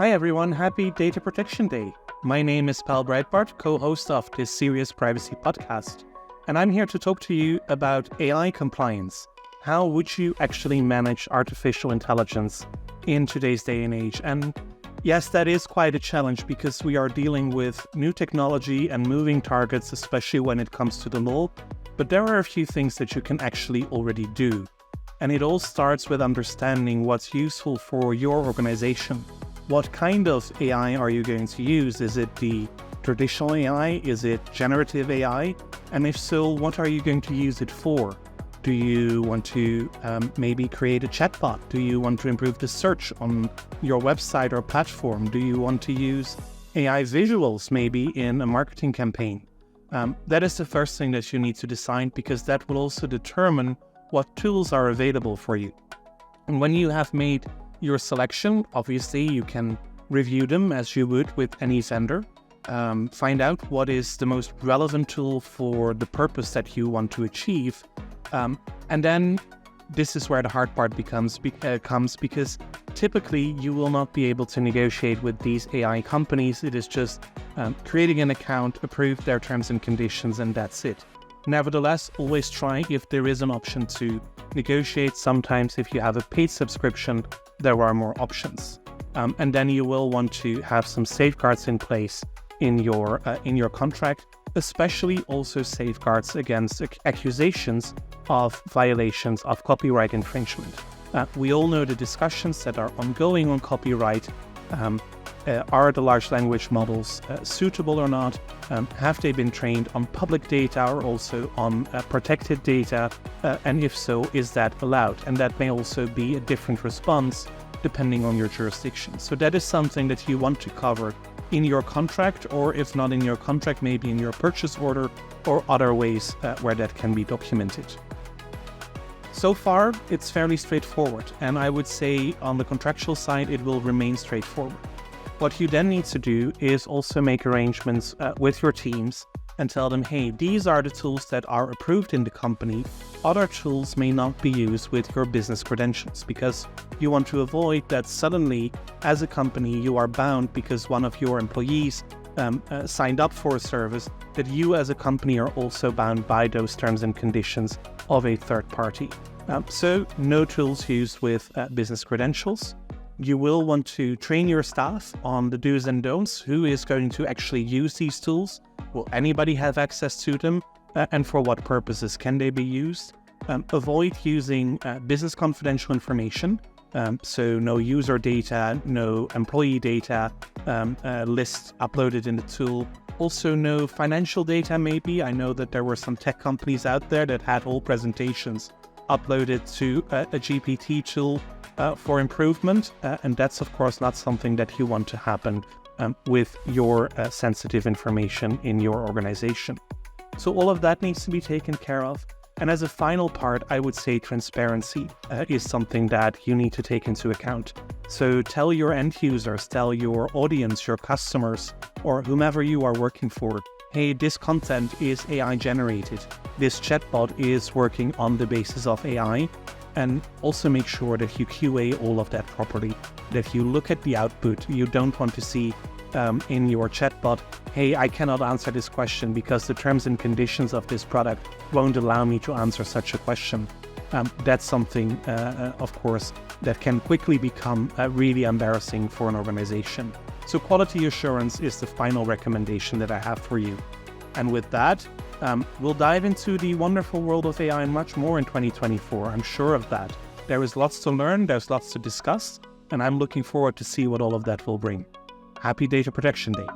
Hi everyone, happy Data Protection Day. My name is Breitbarth, co-host of this Serious Privacy podcast, and I'm here to talk to you about AI compliance. How would you actually manage artificial intelligence in today's day and age? And yes, that is quite a challenge because we are dealing with new technology and moving targets, especially when it comes to the law. But there are a few things that you can actually already do. And it all starts with understanding what's useful for your organization. What kind of AI are you going to use? Is it the traditional AI? Is it generative AI? And if so, what are you going to use it for? Do you want to maybe create a chatbot? Do you want to improve the search on your website or platform? Do you want to use AI visuals maybe in a marketing campaign? That is the first thing that you need to decide, because that will also determine what tools are available for you. And when you have made your selection, obviously you can review them as you would with any vendor. Find out what is the most relevant tool for the purpose that you want to achieve. And then this is where the hard part comes, because typically you will not be able to negotiate with these AI companies. It is just creating an account, approve their terms and conditions, and that's it. Nevertheless, always try if there is an option to negotiate. Sometimes if you have a paid subscription, there are more options. And then you will want to have some safeguards in place in your contract, especially also safeguards against accusations of violations of copyright infringement. We all know the discussions that are ongoing on copyright. Are the large language models suitable or not? Have they been trained on public data or also on protected data? And if so, is that allowed? And that may also be a different response depending on your jurisdiction. So that is something that you want to cover in your contract, or if not in your contract, maybe in your purchase order or other ways where that can be documented. So far, it's fairly straightforward, and I would say on the contractual side, it will remain straightforward. What you then need to do is also make arrangements with your teams and tell them, hey, these are the tools that are approved in the company. Other tools may not be used with your business credentials, because you want to avoid that suddenly, as a company, you are bound because one of your employees signed up for a service, that you as a company are also bound by those terms and conditions of a third party. So no tools used with business credentials. You will want to train your staff on the do's and don'ts. Who is going to actually use these tools? Will anybody have access to them? And for what purposes can they be used? Avoid using business confidential information. So no user data, no employee data lists uploaded in the tool. Also no financial data maybe. I know that there were some tech companies out there that had whole presentations uploaded to a GPT tool for improvement. And that's of course not something that you want to happen with your sensitive information in your organization. So all of that needs to be taken care of. And as a final part, I would say transparency is something that you need to take into account. So tell your end users, tell your audience, your customers, or whomever you are working for, hey, this content is AI generated. This chatbot is working on the basis of AI. And also make sure that you QA all of that properly, that you look at the output. You don't want to see in your chatbot, hey, I cannot answer this question because the terms and conditions of this product won't allow me to answer such a question. That's something, of course, that can quickly become really embarrassing for an organization. So quality assurance is the final recommendation that I have for you. And with that, we'll dive into the wonderful world of AI and much more in 2024. I'm sure of that. There is lots to learn, there's lots to discuss, and I'm looking forward to see what all of that will bring. Happy Data Protection Day.